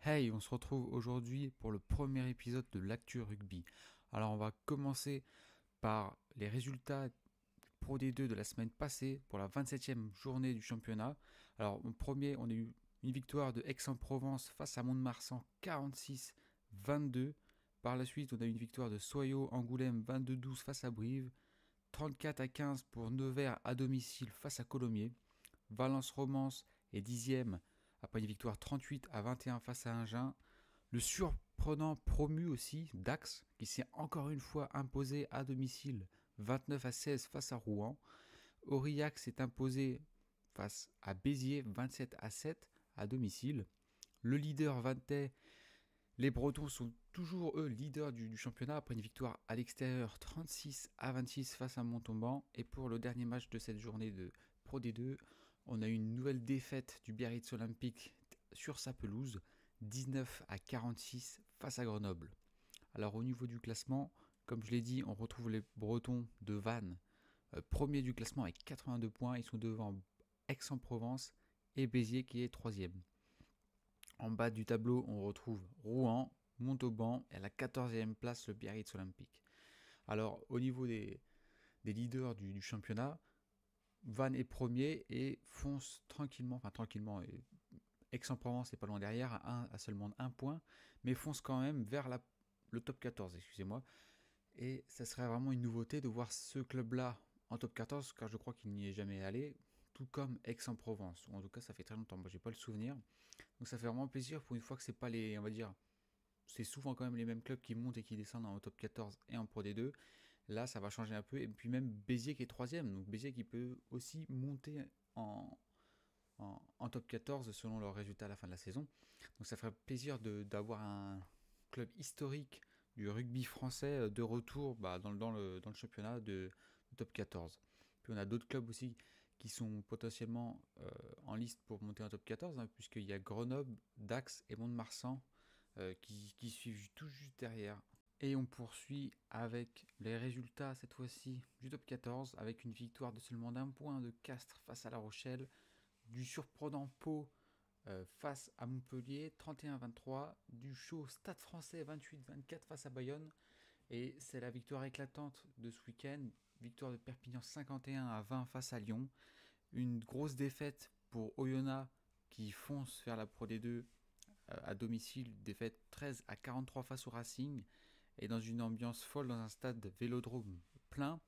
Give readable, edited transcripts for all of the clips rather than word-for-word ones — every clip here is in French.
Hey, on se retrouve aujourd'hui pour le premier épisode de l'Actu Rugby. Alors on va commencer par les résultats Pro D2 de la semaine passée pour la 27e journée du championnat. Alors en premier, on a eu une victoire de Aix-en-Provence face à Mont-de-Marsan 46-22. Par la suite, on a eu une victoire de Soyaux Angoulême 22-12 face à Brive. 34-15 pour Nevers à domicile face à Colomiers. Valence Romance est 10e après une victoire 38-21 face à Agen. Le surprenant promu aussi, Dax, qui s'est encore une fois imposé à domicile 29-16 face à Rouen. Aurillac s'est imposé face à Béziers 27-7 à domicile. Le leader Vantais, les Bretons sont toujours eux leaders du championnat après une victoire à l'extérieur 36-26 face à Montauban. Et pour le dernier match de cette journée de Pro D2, on a eu une nouvelle défaite du Biarritz Olympique sur sa pelouse 19-46 face à Grenoble. Alors au niveau du classement, comme je l'ai dit, on retrouve les Bretons de Vannes, premier du classement avec 82 points. Ils sont devant Aix-en-Provence et Béziers qui est troisième. En bas du tableau, on retrouve Rouen, Montauban et à la 14e place le Biarritz Olympique. Alors au niveau des leaders du championnat, Vannes est premier et fonce tranquillement, Aix-en-Provence est pas loin derrière, à seulement un point, mais fonce quand même vers le top 14, excusez-moi. Et ça serait vraiment une nouveauté de voir ce club-là en top 14, car je crois qu'il n'y est jamais allé, tout comme Aix-en-Provence, ou en tout cas ça fait très longtemps, moi j'ai pas le souvenir. Donc ça fait vraiment plaisir pour une fois que c'est pas les, on va dire, c'est souvent quand même les mêmes clubs qui montent et qui descendent en top 14 et en Pro D2. Là ça va changer un peu, et puis même Béziers qui est troisième, donc Béziers qui peut aussi monter en top 14 selon leurs résultats à la fin de la saison. Donc ça ferait plaisir d'avoir un club historique du rugby français de retour dans le championnat de top 14. Puis on a d'autres clubs aussi qui sont potentiellement en liste pour monter en top 14, hein, puisqu'il y a Grenoble, Dax et Mont-de-Marsan qui suivent tout juste derrière. Et on poursuit avec les résultats cette fois-ci du top 14 avec une victoire de seulement d'un point de Castres face à La Rochelle, du surprenant Pau face à Montpellier 31-23, du chaud Stade Français 28-24 face à Bayonne, et c'est la victoire éclatante de ce week-end, victoire de Perpignan 51-20 face à Lyon, une grosse défaite pour Oyonnax qui fonce vers la Pro D2 à domicile, défaite 13-43 face au Racing, et dans une ambiance folle dans un stade Vélodrome plein,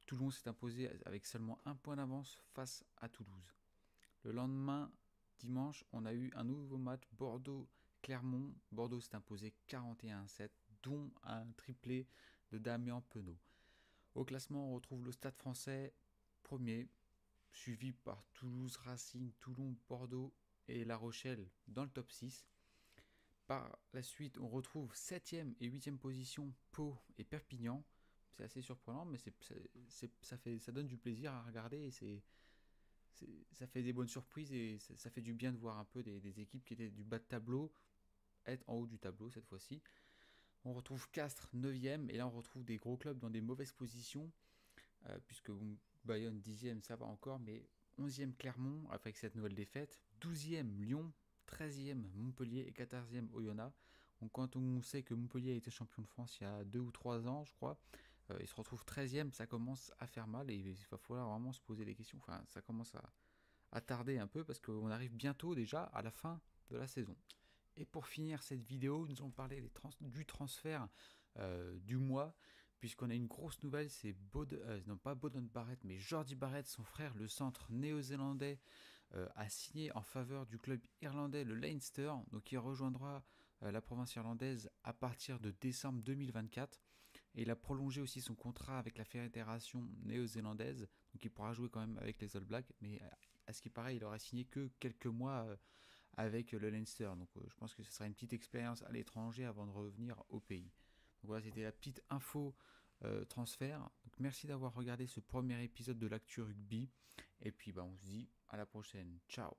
Toulon s'est imposé avec seulement un point d'avance face à Toulouse. Le lendemain, dimanche, on a eu un nouveau match Bordeaux-Clermont. Bordeaux s'est imposé 41-7, dont un triplé de Damien Penaud. Au classement, on retrouve le Stade Français premier, suivi par Toulouse, Racing, Toulon, Bordeaux et La Rochelle dans le top 6. Par la suite, on retrouve 7e et 8e position Pau et Perpignan. C'est assez surprenant, mais ça donne du plaisir à regarder, et ça fait des bonnes surprises, et ça fait du bien de voir un peu des équipes qui étaient du bas de tableau être en haut du tableau cette fois-ci. On retrouve Castres 9e, et là on retrouve des gros clubs dans des mauvaises positions, puisque Bayonne 10e ça va encore, mais 11e Clermont avec cette nouvelle défaite, 12e Lyon, 13e Montpellier et 14e Oyonnax. Donc quand on sait que Montpellier a été champion de France il y a 2 ou 3 ans je crois, il se retrouve 13e, ça commence à faire mal, et il va falloir vraiment se poser des questions. Enfin, ça commence à tarder un peu parce qu'on arrive bientôt déjà à la fin de la saison. Et pour finir cette vidéo, nous allons parler du transfert du mois, puisqu'on a une grosse nouvelle, c'est non pas Boden Barrett, mais Jordi Barrett, son frère, le centre néo-zélandais, a signé en faveur du club irlandais, le Leinster, donc il rejoindra la province irlandaise à partir de décembre 2024. Et il a prolongé aussi son contrat avec la fédération néo-zélandaise, donc il pourra jouer quand même avec les All Blacks, mais à ce qui paraît, il aura signé que quelques mois avec le Leinster. Donc je pense que ce sera une petite expérience à l'étranger avant de revenir au pays. Donc voilà, c'était la petite info transfert. Donc merci d'avoir regardé ce premier épisode de l'Actu Rugby. Et puis on se dit à la prochaine. Ciao.